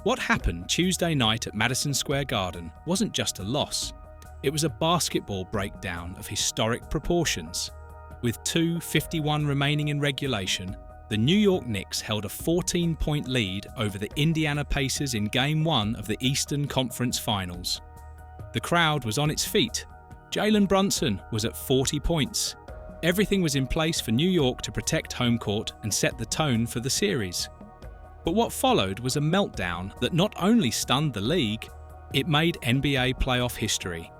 What happened Tuesday night at Madison Square Garden wasn't just a loss. It was a basketball breakdown of historic proportions. With 2:51 remaining in regulation, the New York Knicks held a 14-point lead over the Indiana Pacers in Game 1 of the Eastern Conference Finals. The crowd was on its feet. Jalen Brunson was at 40 points. Everything was in place for New York to protect home court and set the tone for the series. But what followed was a meltdown that not only stunned the league, it made NBA playoff history.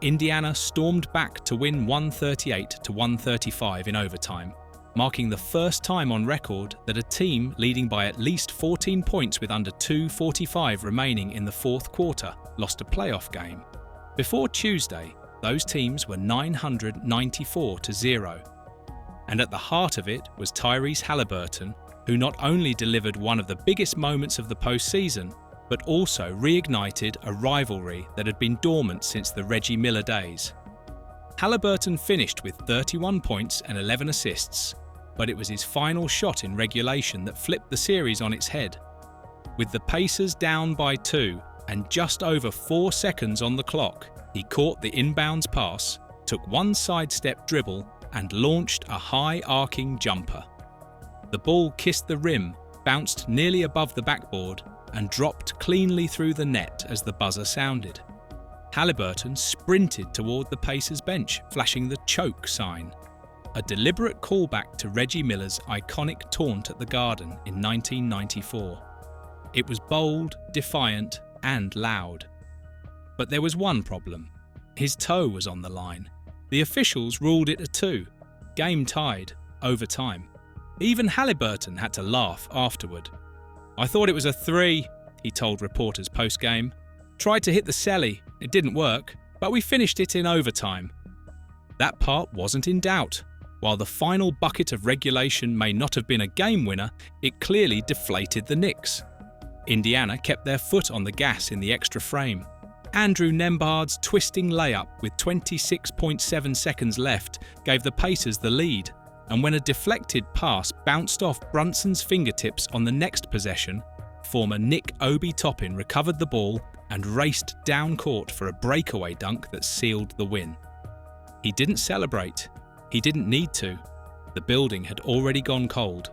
Indiana stormed back to win 138-135 in overtime, marking the first time on record that a team leading by at least 14 points with under 2:45 remaining in the fourth quarter lost a playoff game. Before Tuesday, those teams were 994-0. And at the heart of it was Tyrese Haliburton, who not only delivered one of the biggest moments of the postseason, but also reignited a rivalry that had been dormant since the Reggie Miller days. Haliburton finished with 31 points and 11 assists, but it was his final shot in regulation that flipped the series on its head. With the Pacers down by 2 and just over 4 seconds on the clock, he caught the inbounds pass, took one sidestep dribble, and launched a high-arcing jumper. The ball kissed the rim, bounced nearly above the backboard, and dropped cleanly through the net as the buzzer sounded. Haliburton sprinted toward the Pacers bench, flashing the choke sign, a deliberate callback to Reggie Miller's iconic taunt at the Garden in 1994. It was bold, defiant, and loud. But there was one problem. His toe was on the line. The officials ruled it a 2. Game tied, overtime. Even Haliburton had to laugh afterward. "I thought it was a 3, he told reporters post-game. "Tried to hit the celly, it didn't work, but we finished it in overtime." That part wasn't in doubt. While the final bucket of regulation may not have been a game winner, it clearly deflated the Knicks. Indiana kept their foot on the gas in the extra frame. Andrew Nembhard's twisting layup with 26.7 seconds left gave the Pacers the lead, and when a deflected pass bounced off Brunson's fingertips on the next possession, former Nick Obi Toppin recovered the ball and raced down court for a breakaway dunk that sealed the win. He didn't celebrate. He didn't need to. The building had already gone cold.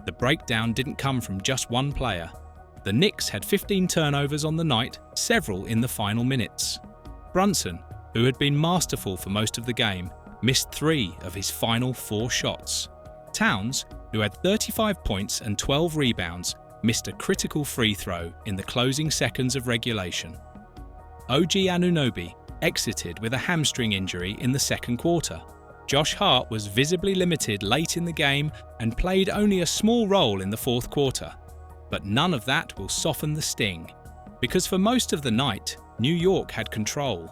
The breakdown didn't come from just one player. The Knicks had 15 turnovers on the night, several in the final minutes. Brunson, who had been masterful for most of the game, missed 3 of his final 4 shots. Towns, who had 35 points and 12 rebounds, missed a critical free throw in the closing seconds of regulation. OG Anunoby exited with a hamstring injury in the second quarter. Josh Hart was visibly limited late in the game and played only a small role in the fourth quarter. But none of that will soften the sting, because for most of the night, New York had control.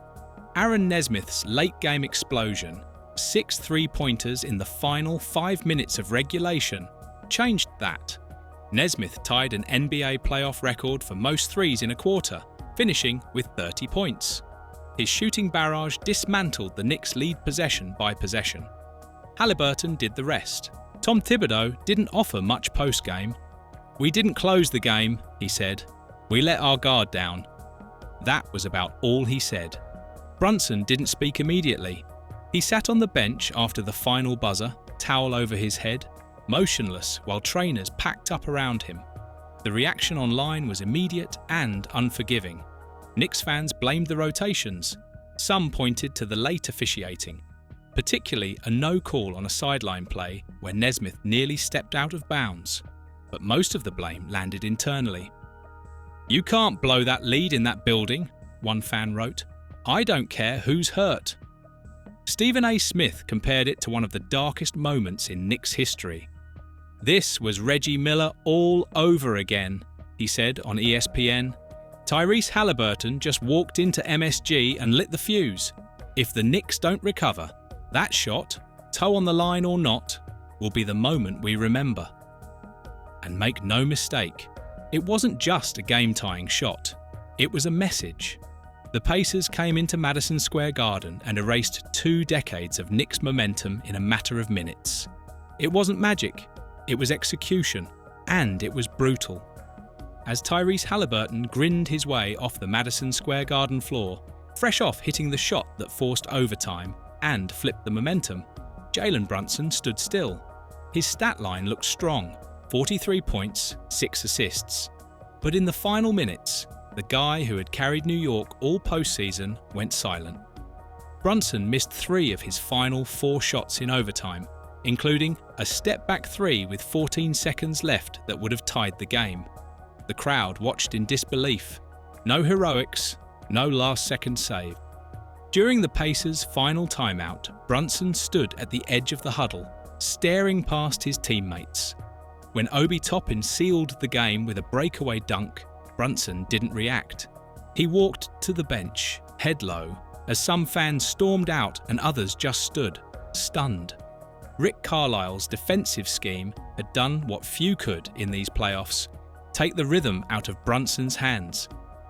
Aaron Nesmith's late-game explosion, 6 three-pointers in the final 5 minutes of regulation, changed that. Nesmith tied an NBA playoff record for most threes in a quarter, finishing with 30 points. His shooting barrage dismantled the Knicks' lead possession by possession. Haliburton did the rest. Tom Thibodeau didn't offer much post-game. "We didn't close the game," he said. "We let our guard down." That was about all he said. Brunson didn't speak immediately. He sat on the bench after the final buzzer, towel over his head, motionless while trainers packed up around him. The reaction online was immediate and unforgiving. Knicks fans blamed the rotations. Some pointed to the late officiating, particularly a no call on a sideline play where Nesmith nearly stepped out of bounds. But most of the blame landed internally. "You can't blow that lead in that building," one fan wrote. "I don't care who's hurt." Stephen A. Smith compared it to one of the darkest moments in Knicks history. "This was Reggie Miller all over again," he said on ESPN. "Tyrese Haliburton just walked into MSG and lit the fuse. If the Knicks don't recover, that shot, toe on the line or not, will be the moment we remember." And make no mistake, it wasn't just a game-tying shot. It was a message. The Pacers came into Madison Square Garden and erased 2 decades of Knicks momentum in a matter of minutes. It wasn't magic, it was execution, and it was brutal. as Tyrese Haliburton grinned his way off the Madison Square Garden floor, fresh off hitting the shot that forced overtime and flipped the momentum. Jalen Brunson stood still. His stat line looked strong, 43 points, 6 assists. But in the final minutes, the guy who had carried New York all postseason went silent. Brunson missed 3 of his final 4 shots in overtime, including a step-back 3 with 14 seconds left that would have tied the game. The crowd watched in disbelief. No heroics, no last-second save. During the Pacers' final timeout, Brunson stood at the edge of the huddle, staring past his teammates. When Obi Toppin sealed the game with a breakaway dunk, Brunson didn't react. He walked to the bench, head low, as some fans stormed out and others just stood, stunned. Rick Carlisle's defensive scheme had done what few could in these playoffs: take the rhythm out of Brunson's hands.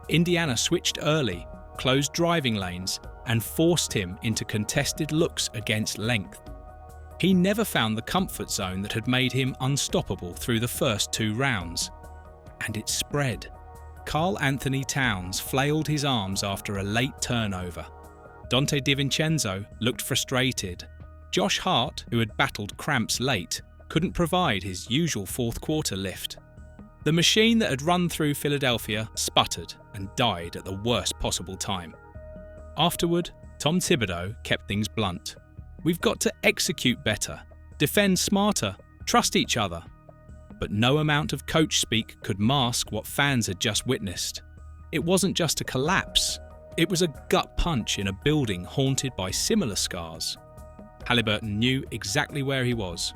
Indiana switched early, closed driving lanes, and forced him into contested looks against length. He never found the comfort zone that had made him unstoppable through the first 2 rounds. And it spread. Karl Anthony Towns flailed his arms after a late turnover. Donte DiVincenzo looked frustrated. Josh Hart, who had battled cramps late, couldn't provide his usual fourth-quarter lift. The machine that had run through Philadelphia sputtered and died at the worst possible time. Afterward, Tom Thibodeau kept things blunt. We've got to execute better, defend smarter, trust each other. But no amount of coach speak could mask what fans had just witnessed. It wasn't just a collapse. It was a gut punch in a building haunted by similar scars. Haliburton knew exactly where he was.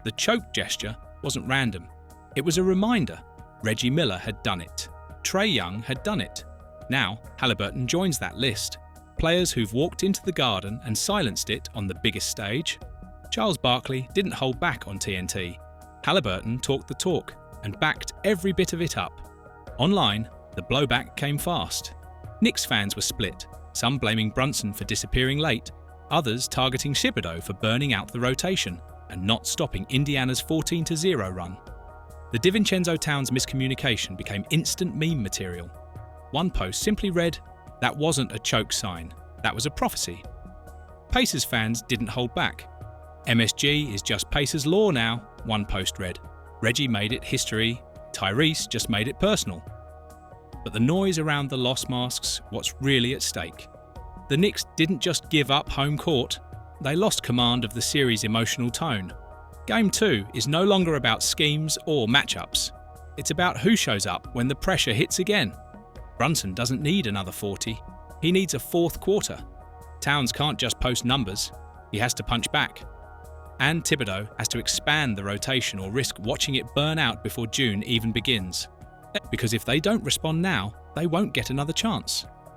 The choke gesture wasn't random. It was a reminder. Reggie Miller had done it. Trae Young had done it. Now, Haliburton joins that list. Players who've walked into the Garden and silenced it on the biggest stage. Charles Barkley didn't hold back on TNT. Haliburton talked the talk and backed every bit of it up. Online, the blowback came fast. Knicks fans were split, some blaming Brunson for disappearing late, others targeting Thibodeau for burning out the rotation and not stopping Indiana's 14-0 run. The DiVincenzo Towns miscommunication became instant meme material. One post simply read, "That wasn't a choke sign, that was a prophecy." Pacers fans didn't hold back. "MSG is just Pacers law now," one post read. "Reggie made it history, Tyrese just made it personal." But the noise around the loss masks what's really at stake. The Knicks didn't just give up home court, they lost command of the series' emotional tone. Game 2 is no longer about schemes or matchups. It's about who shows up when the pressure hits again. Brunson doesn't need another 40. He needs a fourth quarter. Towns can't just post numbers. He has to punch back. And Thibodeau has to expand the rotation or risk watching it burn out before June even begins. Because if they don't respond now, they won't get another chance.